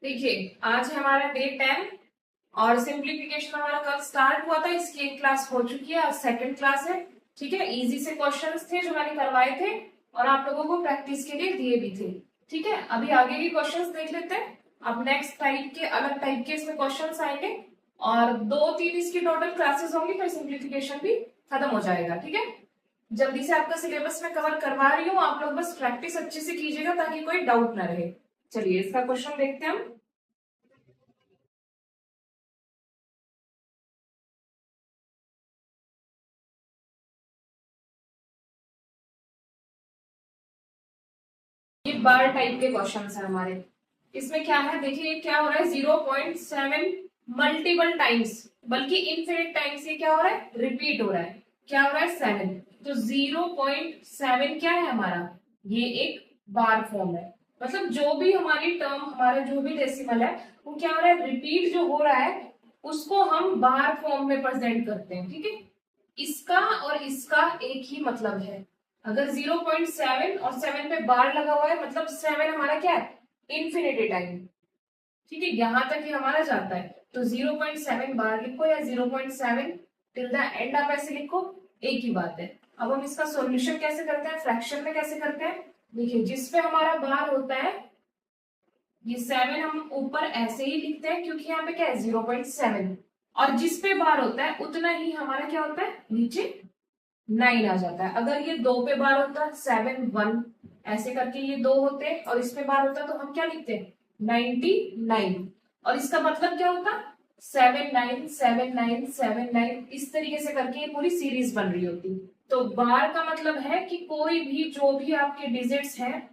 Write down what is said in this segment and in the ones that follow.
देखिए, आज है हमारा डे 10 और सिंप्लीफिकेशन हमारा कल स्टार्ट हुआ था। इसकी एक क्लास हो चुकी है, आज सेकंड क्लास है। ठीक है, इजी से क्वेश्चंस थे जो मैंने करवाए थे और आप लोगों को प्रैक्टिस के लिए दिए भी थे। ठीक है, अभी आगे के क्वेश्चंस देख लेते हैं। अब नेक्स्ट टाइप के अलग टाइप के इसमें क्वेश्चंस आएंगे और 2-3 इसकी टोटल क्लासेस होंगी, फिर सिंप्लीफिकेशन भी खत्म हो जाएगा। ठीक है, जल्दी से आपका सिलेबस में कवर करवा रही हूँ, आप लोग बस प्रैक्टिस अच्छे से कीजिएगा ताकि कोई डाउट ना रहे। चलिए इसका क्वेश्चन देखते हैं हम। ये बार टाइप के क्वेश्चन है हमारे। इसमें क्या है, देखिए क्या हो रहा है, 0.7 मल्टीपल टाइम्स, बल्कि इनफिनिट टाइम्स ये क्या हो रहा है, रिपीट हो रहा है। क्या हो रहा है, 7। तो 0.7 क्या है हमारा, ये एक बार फॉर्म है। मतलब जो भी हमारी टर्म, हमारा जो भी डेसिमल है, वो क्या हो रहा है, रिपीट जो हो रहा है उसको हम बार फॉर्म में प्रेजेंट करते हैं। ठीक है, इसका और इसका एक ही मतलब है। अगर 0.7 और 7 पे बार लगा हुआ है, मतलब 7 हमारा क्या है, इन्फिनिटी टाइम। ठीक है, यहां तक ही हमारा जाता है। तो 0.7 बार लिखो या 0.7 टिल द एंड आप ऐसे लिखो, एक ही बात है। अब हम इसका सॉल्यूशन कैसे करते हैं, फ्रैक्शन में कैसे करते हैं। देखिए, जिसपे हमारा बार होता है, ये 7 हम ऊपर ऐसे ही लिखते हैं क्योंकि यहाँ पे क्या है, 0.7। और जिसपे बार होता है उतना ही हमारा क्या होता है, नीचे 9 आ जाता है। अगर ये 2 पे बार होता, 7 1 ऐसे करके ये 2 होते और इस पे बार होता तो हम क्या लिखते, 99। और इसका मतलब क्या होता, 7 9 7 9 7 9, इस तरीके से करके ये पूरी सीरीज बन रही होती। तो बार का मतलब है कि कोई भी जो भी आपके डिजिट्स हैं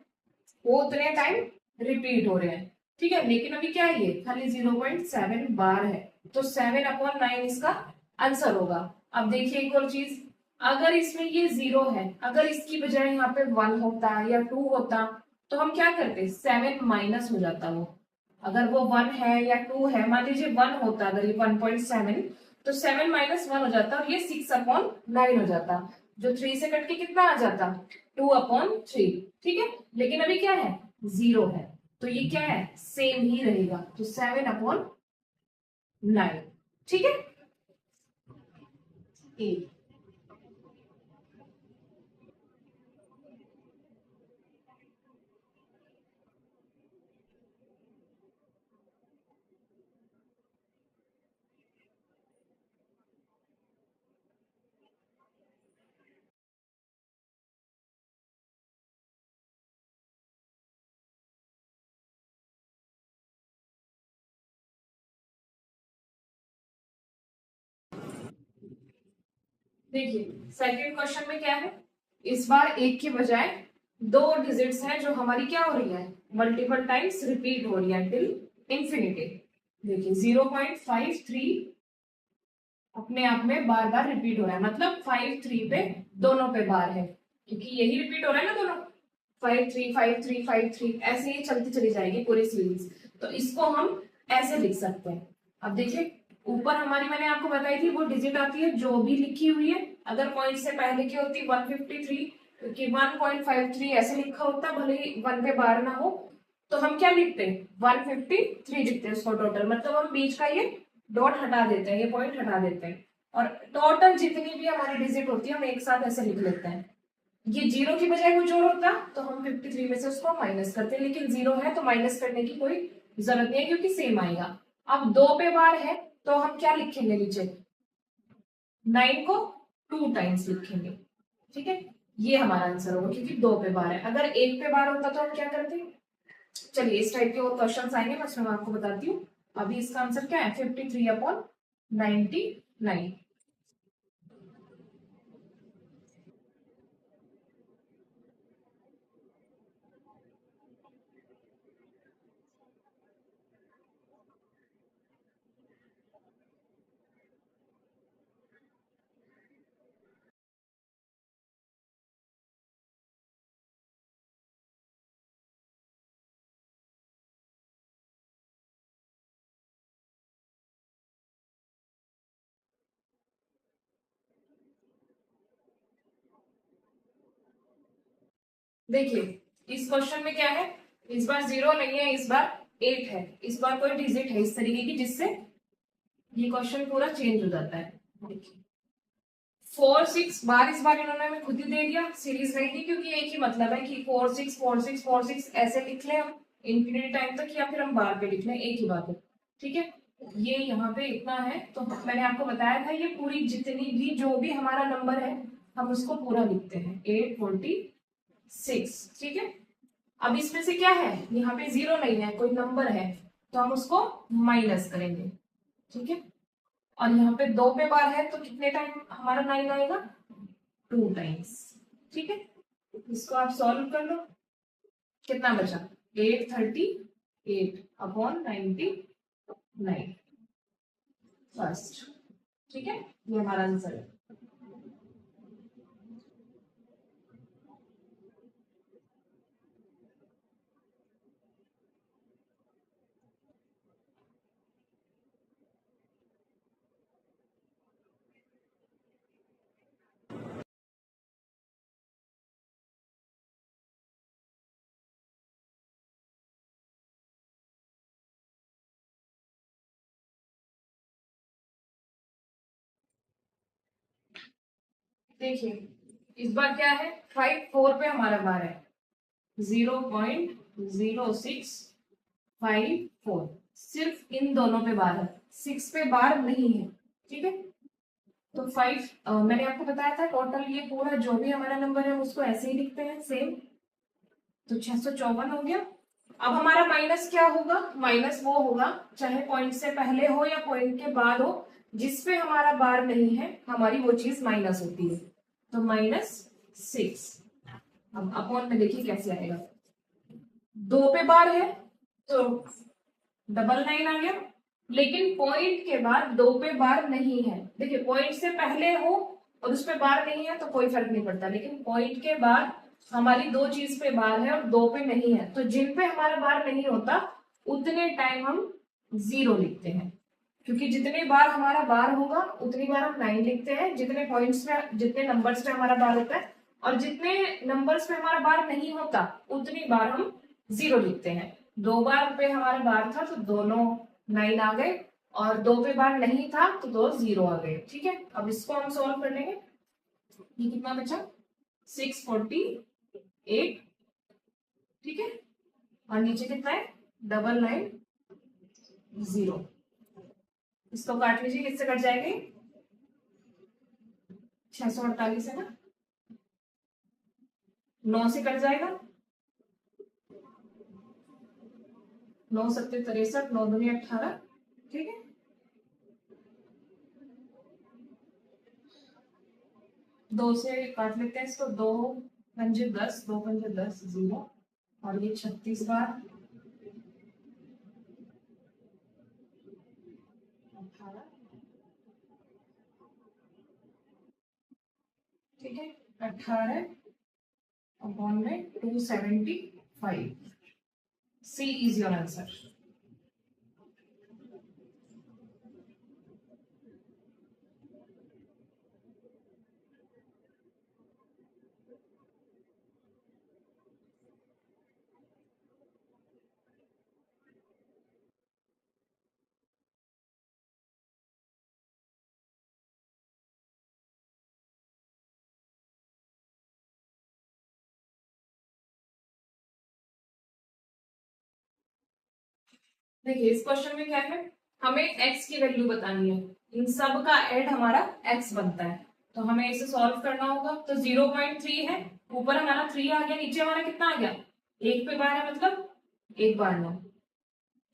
वो उतने टाइम रिपीट हो रहे हैं। ठीक है, लेकिन अभी क्या है, ये खाली 0.7 बार है। तो 7/9 इसका आंसर होगा। अब देखिए एक और चीज, अगर इसमें ये 0 है, अगर इसकी बजाय यहाँ पे 1 होता या 2 होता तो हम क्या करते, 7 माइनस हो जाता वो। अगर वो 1 है या 2 है, मान लीजिए 1 होता, अगर ये 1.7, तो 7 माइनस 1 हो जाता और ये 6/9 हो जाता। जो 3 से कट के कितना आ जाता, 2/3। ठीक है, लेकिन अभी क्या है, 0 है, तो ये क्या है, सेम ही रहेगा, तो 7/9। ठीक है, ए। देखिए सेकंड क्वेश्चन में क्या है, इस बार एक के बजाय 2 डिजिट्स हैं जो हमारी क्या हो रही है, मल्टीपल टाइम्स रिपीट हो रही है टिल इंफिनिटी। देखिए 0.53 अपने आप में बार बार रिपीट हो रहा है, मतलब 5 3 पे दोनों पे बार है, क्योंकि यही रिपीट हो रहा है ना दोनों। 5 3 5 3 5 3 ऐसे ही चलती चली जाएगी पूरी सीरीज। तो इसको हम ऐसे लिख सकते हैं। अब देखिए, ऊपर हमारी मैंने आपको बताई थी वो डिजिट आती है जो भी लिखी हुई है। अगर पॉइंट से पहले की होती 153, क्योंकि 1.53 ऐसे लिखा होता, भले ही 1 पे बार ना हो, तो हम क्या लिखते हैं, 153 लिखते हैं उसको टोटल। मतलब हम बीच का ये डॉट हटा देते हैं, ये पॉइंट हटा देते हैं, और टोटल जितनी भी हमारी डिजिट होती है हम एक साथ ऐसे लिख लेते हैं। ये 0 की बजाय कुछ और होता तो हम 53 में से उसको माइनस करते हैं, लेकिन 0 है तो माइनस करने की कोई जरूरत नहीं है क्योंकि सेम आएगा। अब 2 पे बार है तो हम क्या लिखेंगे नीचे, 9 को 2 टाइम्स लिखेंगे। ठीक है, ये हमारा आंसर होगा क्योंकि 2 पे बार है। अगर 1 पे बार होता तो हम क्या करते, चलिए इस टाइप के और क्वेश्चन आएंगे, मैं उसमें आपको बताती हूँ। अभी इसका आंसर क्या है, 53/99। देखिए इस क्वेश्चन में क्या है, इस बार 0 नहीं है, इस बार 8 है, इस बार कोई डिजिट है इस तरीके की जिससे ये क्वेश्चन पूरा चेंज हो जाता है। देखिए 4 6 बार, इस बार इन्होंने हमें खुद ही दे दिया, सीरीज रहेगी क्योंकि एक ही मतलब है कि 4 6 4 6 4 6 ऐसे लिख लें हम इंफिनिटी टाइम तक, या फिर हम बार पे लिख लें, एक ही बात है। ठीक है, ये यहाँ पे इतना है। तो मैंने आपको बताया था ये पूरी जितनी भी जो भी हमारा नंबर है हम उसको पूरा लिखते हैं 846। ठीक है, अब इसमें से क्या है, यहाँ पे जीरो नहीं है, कोई नंबर है तो हम उसको माइनस करेंगे। ठीक है, और यहाँ पे 2 पे बार है तो कितने टाइम हमारा 9 आएगा, 2 टाइम्स। ठीक है, इसको आप सॉल्व कर लो, कितना बचा 838 अपॉन 99 फर्स्ट। ठीक है, ये हमारा आंसर है। देखिए इस बार क्या है, 5 4 पे हमारा बार है 0.0654, सिर्फ इन दोनों पे बार है, 6 पे बार नहीं है। ठीक है, तो 5 मैंने आपको बताया था टोटल ये पूरा जो भी हमारा नंबर है उसको ऐसे ही लिखते हैं सेम। तो 654 हो गया। अब हमारा माइनस क्या होगा, माइनस वो होगा चाहे पॉइंट से पहले हो या पॉइंट के बाद हो, जिसपे हमारा बार नहीं है हमारी वो चीज माइनस होती है। तो -6। अब अपॉन में देखिए कैसे आएगा, 2 पे बार है तो 99 आ गया, लेकिन पॉइंट के बाद 2 पे बार नहीं है। देखिए पॉइंट से पहले हो और उस पे बार नहीं है तो कोई फर्क नहीं पड़ता, लेकिन पॉइंट के बाद हमारी दो चीज पे बार है और 2 पे नहीं है, तो जिन पे हमारा बार नहीं होता उतने टाइम हम 0 लिखते हैं, क्योंकि जितने बार हमारा बार होगा उतनी बार हम 9 लिखते हैं, जितने पॉइंट्स पे जितने नंबर्स पे हमारा बार होता है, और जितने नंबर्स पे हमारा बार नहीं होता उतनी बार हम 0 लिखते हैं। 2 बार पे हमारा बार था तो दोनों 9 आ गए, और 2 पे बार नहीं था तो 2 0 आ गए। ठीक है, अब इसको हम सॉल्व कर लेंगे। ये कितना बचा 648। ठीक है, और नीचे कितना है 990। इसको काट लीजिए, किससे कट जाएंगे 648 है ना, 9 से कट जाएगा, 9 सत्ते 63, 9 दूनी 18। ठीक है, 2 से काट लेते हैं इसको, 2 पंजे 10, 2 पंजे 10, 0, और ये 36 बार 18। ठीक है, 18 अपॉन में 275। सी इज योर आंसर। देखिए इस क्वेश्चन में क्या है, हमें x की वैल्यू बतानी है, इन सब का ऐड हमारा x बनता है, तो हमें इसे सॉल्व करना होगा। तो 0.3 है, ऊपर हमारा 3 आ गया, नीचे हमारा कितना आ गया, एक पे बार है मतलब एक बार 9।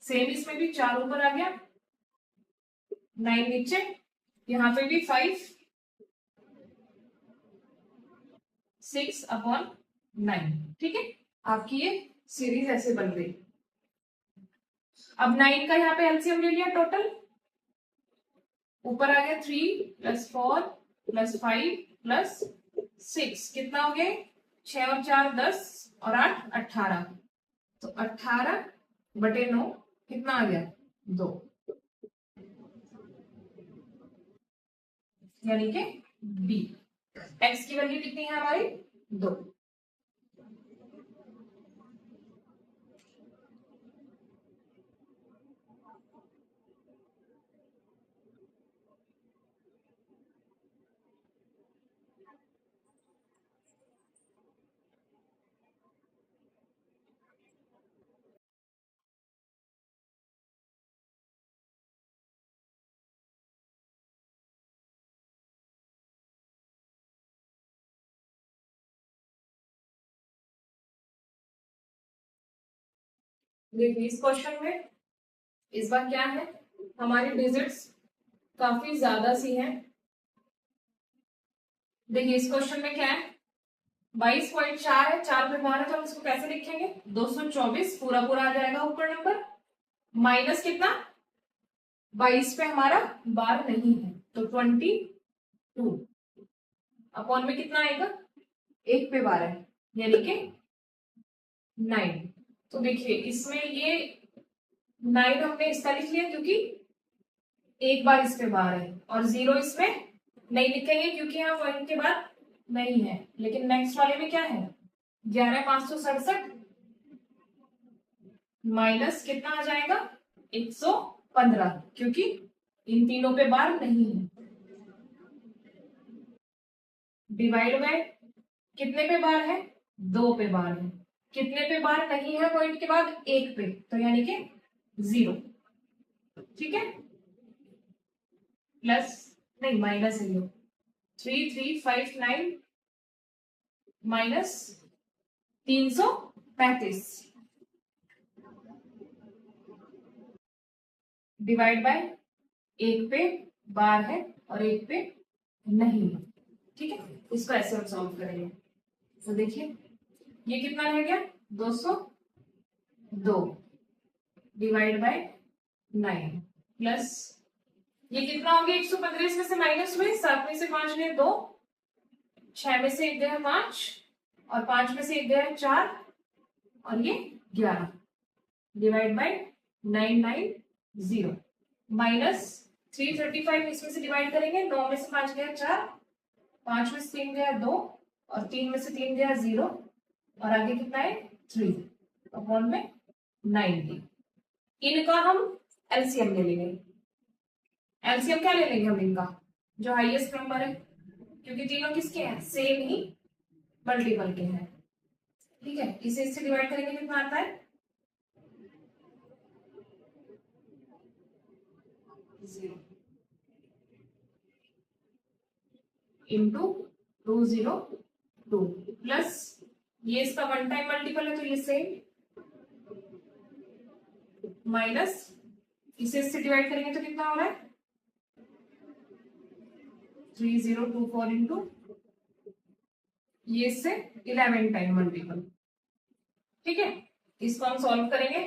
सेम इसमें भी 4 ऊपर आ गया 9 नीचे, यहाँ पे भी 5 6 अपॉन 9। ठीक है, आपकी ये सीरीज ऐसे बन गई। अब 9 का यहाँ पे एलसीएम ले लिया, टोटल ऊपर आ गया 3 + 4 + 5 + 6, कितना हो गया 6 और 4 10 और 8 18। तो 18/9 कितना आ गया 2, यानी कि बी। एक्स की वैल्यू कितनी है हमारी 2। देखिए इस क्वेश्चन में इस बार क्या है, हमारी डिजिट्स काफी ज्यादा सी हैं। देखिए इस क्वेश्चन में क्या है, 22.4 है, 4 पे बार है, तो हम इसको कैसे लिखेंगे, 224 पूरा पूरा आ जाएगा ऊपर नंबर, माइनस कितना, 22 पे हमारा बार नहीं है तो 22 अपॉन में कितना आएगा, एक पे बार है यानी कि 9। तो देखिए इसमें ये 9 हमने इसका लिख लिया क्योंकि एक बार इस पे बार है, और 0 इसमें नहीं लिखेंगे क्योंकि यहाँ पॉइंट के बाद नहीं है। लेकिन नेक्स्ट वाले में क्या है, 11,567 माइनस कितना आ जाएगा, 115, क्योंकि इन तीनों पे बार नहीं है, डिवाइड बाय कितने पे बार है, 2 पे बार है, कितने पे बार नहीं है पॉइंट के बाद, एक पे, तो यानी कि 0। ठीक है, प्लस नहीं माइनस है, 3359 माइनस 335 डिवाइड बाय एक पे बार है और एक पे नहीं है। ठीक है, इसको ऐसे हम सॉल्व करेंगे। तो देखिए ये कितना रह गया, 202 डिवाइड बाय 9 प्लस ये कितना हो गया, 115, इसमें से माइनस हुए, 7 में से 5 गए 2, 6 में से 1 गया 5, और 5 में से 1 गया 4, और ये 11 डिवाइड बाय 990 माइनस 335, इसमें से डिवाइड करेंगे, 9 में से 5 गया 4, 5 में से 3 गया 2, और 3 में से 3 गया 0, और आगे कितना है 3 अपॉन में 90। इनका हम एलसीएम ले लेंगे। एलसीएम क्या ले लेंगे हम इनका, जो हाईएस्ट नंबर है, क्योंकि तीनों किसके हैं, सेम ही मल्टीपल के हैं। ठीक है, इसे इससे डिवाइड करेंगे कितना आता है, 0 इंटू 202 प्लस ये इसका वन टाइम मल्टीपल है तो ये सेम, माइनस इसे इससे डिवाइड करेंगे तो कितना हो रहा है, 3024 इंटू ये इससे 11 टाइम मल्टीपल। ठीक है, इसको हम सॉल्व करेंगे,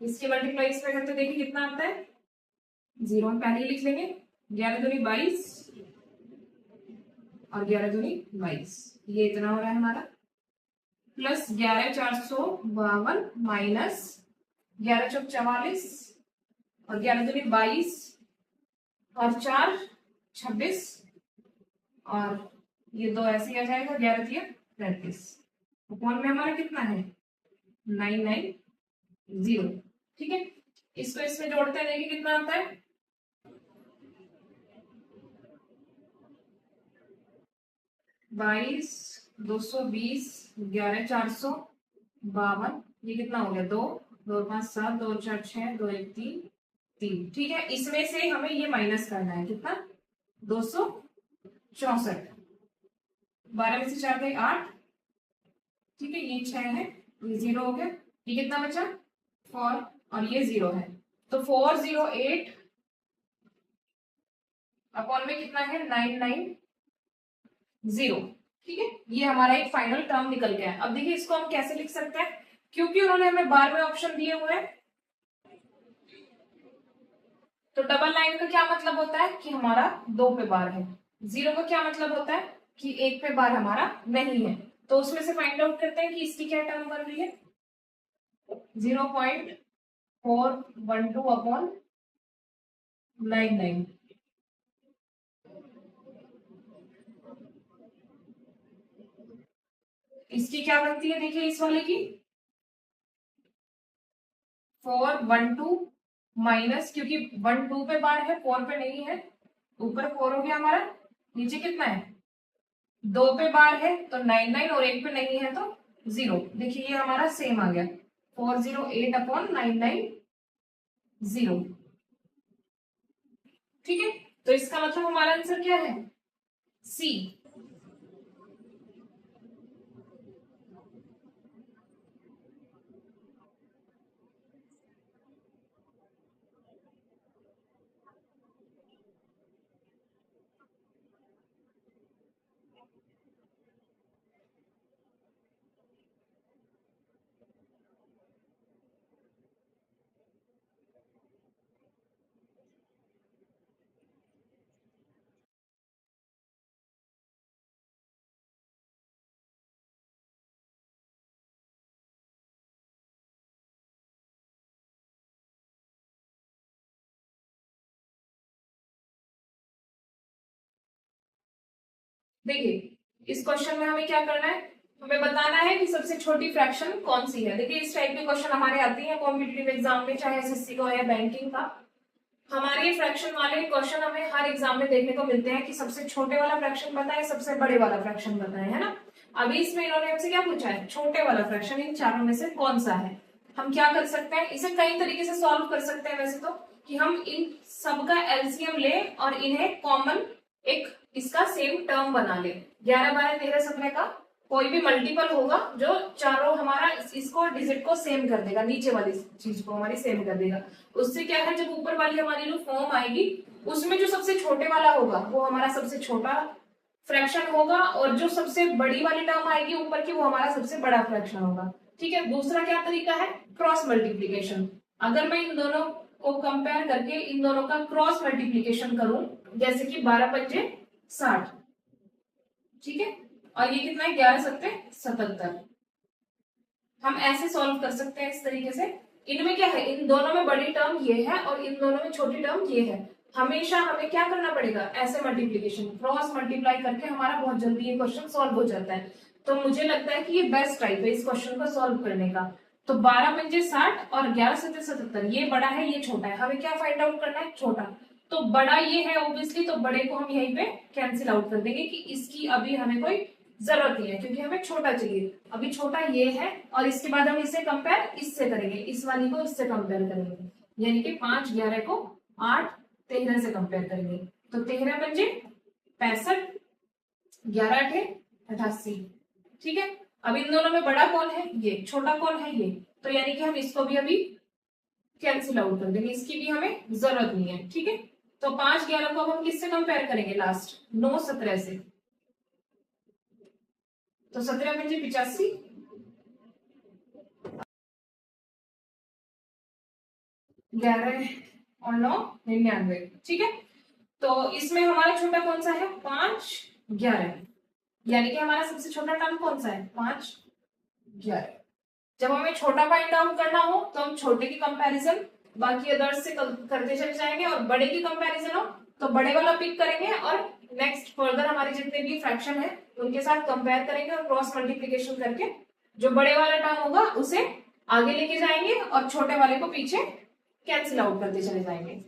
इसकी मल्टीप्लाई इसमें करते देखिए कितना आता है, 0 हम पहले ही लिख लेंगे, 11 दूनी 22 और 11 दूनी 22, ये इतना हो रहा है हमारा, प्लस 11,452 माइनस 11 चौक 44 और 11 दूनी 22 और 4 26, और ये दो ऐसे ही आ जाएगा, 11 तिया 33 अपॉन में हमारा कितना है 990। ठीक है, इसको इसमें जोड़ते हैं देखिए कितना आता है, 22 220 11,452, ये कितना हो गया, 2 2 5 7 2 4 6 2 1 3 3। ठीक है, इसमें से हमें ये माइनस करना है कितना, 264, 12 में से 4 गए 8। ठीक है, ये 6 है, ये 0 हो गया, ये कितना बचा 4, और ये 0 है, तो 408 अपॉन में कितना है 990। ठीक है, ये हमारा एक फाइनल टर्म निकल गया है। अब देखिए इसको हम कैसे लिख सकते हैं, क्योंकि उन्होंने हमें बार में ऑप्शन दिए हुए हैं, तो डबल लाइन का क्या मतलब होता है कि हमारा 2 पे बार है, 0 का क्या मतलब होता है कि 1 पे बार हमारा नहीं है। तो उसमें से फाइंड आउट करते हैं कि इसकी क्या टर्म बन रही है, 0.412 अपॉन 99। इसकी क्या बनती है देखिए, इस वाले की 412 माइनस, क्योंकि 12 पे बार है 4 पे नहीं है, ऊपर 4 हो गया हमारा, नीचे कितना है 2 पे बार है तो 99, और 1 पे नहीं है तो 0। देखिए ये हमारा सेम आ गया, 408 अपॉन 990। ठीक है, तो इसका मतलब हमारा आंसर क्या है, सी। देखिए इस क्वेश्चन में हमें क्या करना है, हमें बताना है कि सबसे छोटी फ्रैक्शन कौन सी है। देखिए इस टाइप के क्वेश्चन हमारे आते हैं कॉम्पिटिटिव एग्जाम में, चाहे एसएससी का हो या बैंकिंग का। हमारे फ्रैक्शन वाले क्वेश्चन हमें हर एग्जाम में देखने को मिलते हैं कि सबसे छोटे वाला फ्रैक्शन बताएं, सबसे बड़े वाला फ्रैक्शन बताएं, है ना। अभी इसमें इन्होंने हमसे क्या पूछा है, छोटे वाला फ्रैक्शन इन चारों में से कौन सा है। हम क्या कर सकते हैं, इसे कई तरीके से सॉल्व कर सकते हैं वैसे तो, कि हम इन सबका एलसीएम ले और इन्हें कॉमन एक इसका सेम टर्म बना ले। 11 12 13 17 का कोई भी मल्टीपल होगा जो चारों हमारा इसको डिजिट को सेम कर देगा, नीचे वाली चीज को हमारी सेम कर देगा। उससे क्या है, जब ऊपर वाली हमारी जो फॉर्म आएगी उसमें जो सबसे छोटे वाला होगा वो हमारा सबसे छोटा फ्रैक्शन होगा, और जो सबसे बड़ी वाली टर्म आएगी ऊपर की वो हमारा सबसे बड़ा फ्रैक्शन होगा। ठीक है। दूसरा क्या तरीका है, क्रॉस मल्टीप्लीकेशन। अगर मैं इन दोनों को कंपेयर करके इन दोनों का क्रॉस मल्टीप्लीकेशन करूं, जैसे कि 12 पंजे 60, ठीक है, और ये कितना है 11 सत्ते 77, हम ऐसे सॉल्व कर सकते हैं इस तरीके से। इनमें क्या है, इन दोनों में बड़ी टर्म ये है और इन दोनों में छोटी टर्म ये है। हमेशा हमें क्या करना पड़ेगा, ऐसे मल्टीप्लीकेशन क्रॉस मल्टीप्लाई करके हमारा बहुत जल्दी ये क्वेश्चन सॉल्व हो जाता है। तो मुझे लगता है कि ये बेस्ट टाइप है इस क्वेश्चन को सॉल्व करने का। तो 12 पंजे 60 और 11 सत्ते 77, ये बड़ा है ये छोटा है, हमें क्या फाइंड आउट करना है, छोटा। तो बड़ा ये है ऑब्वियसली, तो बड़े को हम यहीं पे कैंसिल आउट कर देंगे कि इसकी अभी हमें कोई जरूरत नहीं है, क्योंकि हमें छोटा चाहिए। अभी छोटा ये है और इसके बाद हम इसे कंपेयर इससे करेंगे, इस वाली को इससे कंपेयर करेंगे, यानी कि 5 11 को 8 13 से कंपेयर करेंगे। तो 13 पंजे 65, 11 अठे 88, ठीक है। अब इन दोनों में बड़ा कौन है, ये, छोटा कौन है ये, तो यानी कि हम इसको भी अभी कैंसिल आउट कर देंगे, इसकी भी हमें जरूरत नहीं है, ठीक है। तो 5 11 को अब हम किससे कंपेयर करेंगे, लास्ट 9 17 से। तो 17 पंजे 85, 11 और 9 99, ठीक है। तो इसमें हमारा छोटा कौन सा है, 5 11, यानी कि हमारा सबसे छोटा टर्म कौन सा है, 5 11। जब हमें छोटा फाइंड आउट करना हो तो हम छोटे की कंपैरिजन बाकी अदर्स से करते चले जाएंगे, और बड़े की कंपैरिजन हो तो बड़े वाला पिक करेंगे और नेक्स्ट फर्दर हमारे जितने भी फ्रैक्शन है उनके साथ कंपेयर करेंगे और क्रॉस मल्टीप्लीकेशन करके जो बड़े वाला टर्म होगा उसे आगे लेके जाएंगे और छोटे वाले को पीछे कैंसिल आउट करते चले जाएंगे।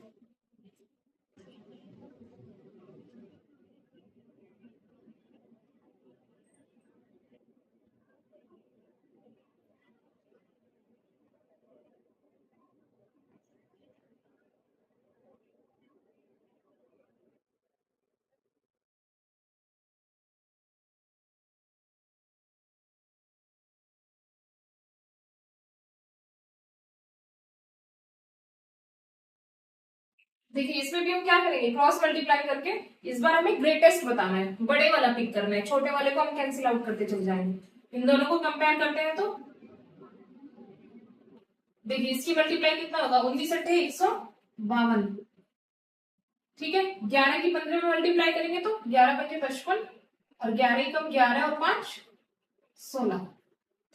देखिए इसमें भी हम क्या करेंगे, क्रॉस मल्टीप्लाई करके इस बार हमें ग्रेटेस्ट बताना है, बड़े वाला पिक करना है, छोटे वाले को हम कैंसिल आउट करते चले जाएंगे। इन दोनों को कंपेयर करते हैं तो देखिए इसकी मल्टीप्लाई कितना होगा, 19 अट्ठे 152, ठीक है। 11 की 15 में मल्टीप्लाई करेंगे तो 11 पंजे 55, और 11 कम 11 और 5 16।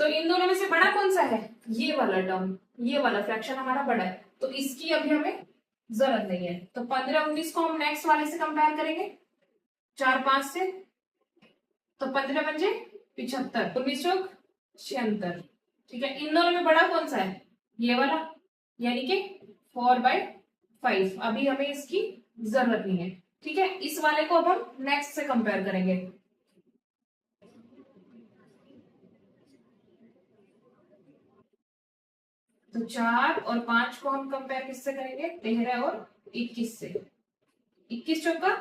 तो इन दोनों में से बड़ा कौन सा है, ये वाला टर्म, ये वाला फ्रैक्शन हमारा बड़ा है, तो इसकी अभी हमें जरूरत नहीं है। तो 15 19 को हम नेक्स्ट वाले से कंपेयर करेंगे 4 5 से, तो 15 पंजे 75, 19 चौक 76, ठीक है। इन दोनों में बड़ा कौन सा है, ये वाला, यानी कि 4/5, अभी हमें इसकी जरूरत नहीं है, ठीक है। इस वाले को अब हम नेक्स्ट से कंपेयर करेंगे। तो 4 और 5 को हम कंपेयर किससे करेंगे, 13 और 21 से। 21 चौका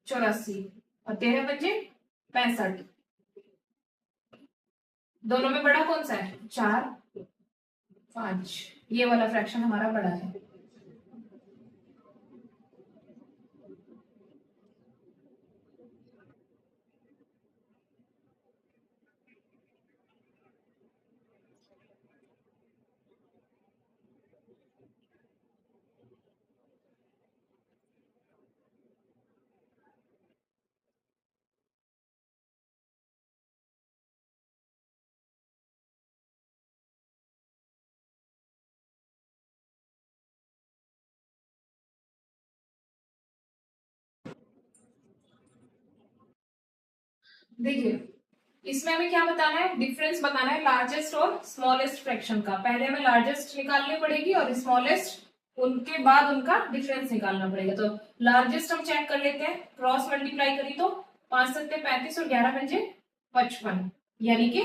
84, और 13 पंजे 65, दोनों में बड़ा कौन सा है, 4 5, ये वाला फ्रैक्शन हमारा बड़ा है। देखिए इसमें हमें क्या बताना है, डिफरेंस बताना है लार्जेस्ट और स्मॉलेस्ट फ्रैक्शन का। पहले हमें लार्जेस्ट निकालनी पड़ेगी और स्मॉलेस्ट उनके बाद उनका डिफरेंस निकालना पड़ेगा। तो लार्जेस्ट हम चेक कर लेते हैं, क्रॉस मल्टीप्लाई करी तो 5 सत्ते 35 और 11 पंजे 55, यानी कि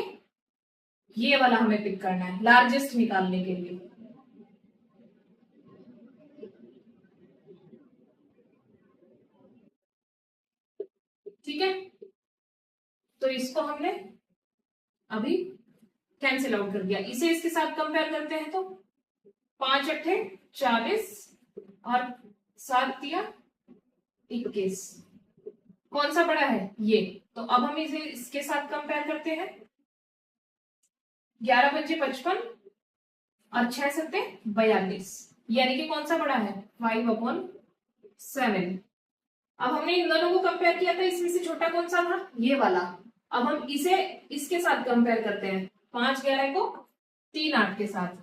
ये वाला हमें पिक करना है लार्जेस्ट निकालने के लिए। ठीक है, तो इसको हमने अभी कैंसिल आउट कर दिया। इसे इसके साथ कंपेयर करते हैं तो 5 अट्ठे 40 और 7 तिया 21, कौन सा बड़ा है ये। तो अब हम इसे इसके साथ कंपेयर करते हैं, 11 पंजे 55 और 6 सत्ते 42, यानी कि कौन सा बड़ा है 5/7। अब हमने इन दोनों को कंपेयर किया था, इसमें से छोटा कौन सा था, ये वाला। अब हम इसे इसके साथ कंपेयर करते हैं, 5 11 को 3 8 के साथ,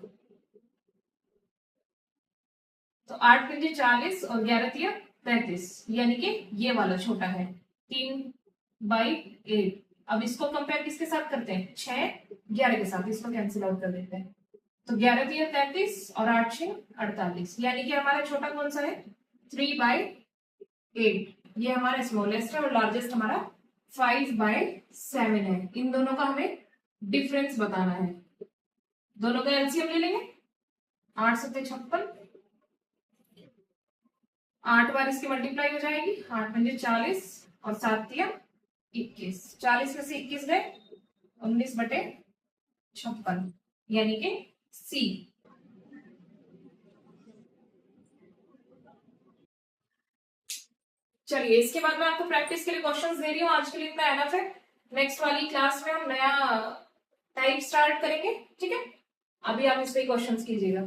तो 8 पंजे 40 और 11 तिया 33, यानी कि ये वाला छोटा है 3/8। अब इसको कंपेयर किसके साथ करते हैं, 6 11 के साथ, इसको कैंसिल आउट कर देते हैं। तो 11 तिया 33 और 8 6 48, यानी कि हमारा छोटा कौन सा है 3/8। ये हमारा स्मॉलेस्ट है और लार्जेस्ट हमारा 5/7 है। इन दोनों का हमें डिफरेंस बताना है। दोनों का एलसीएम ले लेंगे, 8 सत्ते 56, 8 बार इसकी मल्टीप्लाई हो जाएगी, 8 पंजे 40 और 7 तिया 21, 40 में से 21 गए 19/56, यानी कि सी। चलिए इसके बाद मैं आपको प्रैक्टिस के लिए क्वेश्चंस दे रही हूँ, आज के लिए इतना एनफ है। नेक्स्ट वाली क्लास में हम नया टाइप स्टार्ट करेंगे, ठीक है। अभी आप इस पे क्वेश्चंस कीजिएगा।